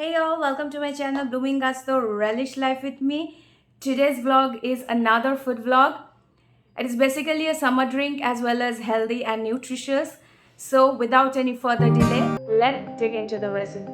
Hey y'all, welcome to my channel Blooming Gusto Relish Life with me. Today's vlog is another food vlog. It is basically a summer drink as well as healthy and nutritious. So without any further delay, let's dig into the recipe.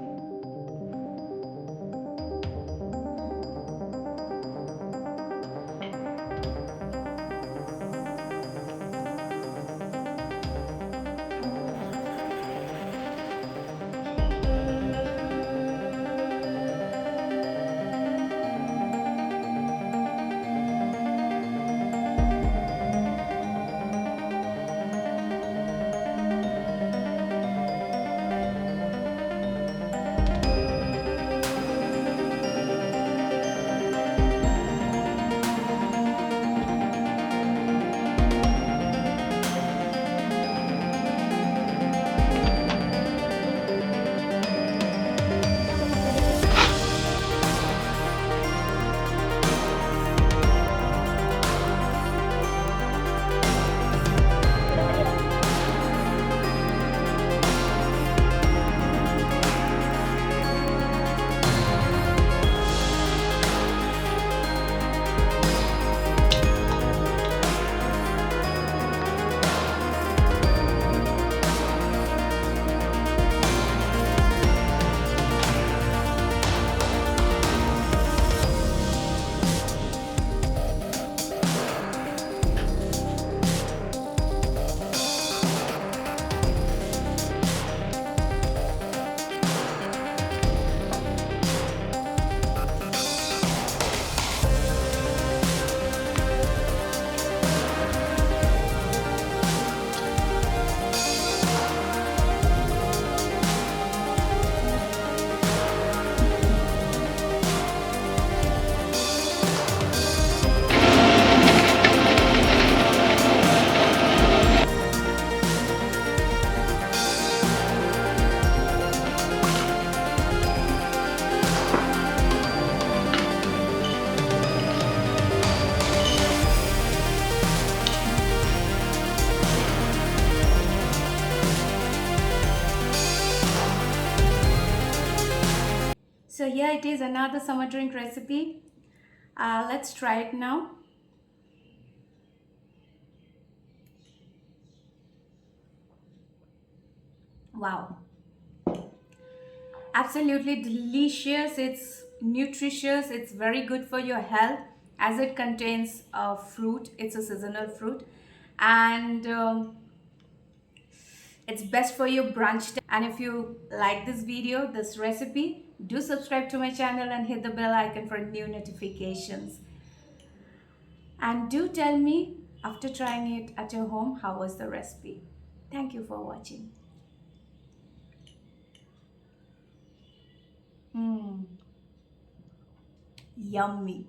So here it is, another summer drink recipe. Let's try it now. Wow, absolutely delicious. It's nutritious. It's very good for your health as it contains fruit. It's a seasonal fruit, and it's best for your brunch time. And if you like this video, this recipe, do subscribe to my channel and hit the bell icon for new notifications. And do tell me after trying it at your home, how was the recipe? Thank you for watching. Yummy.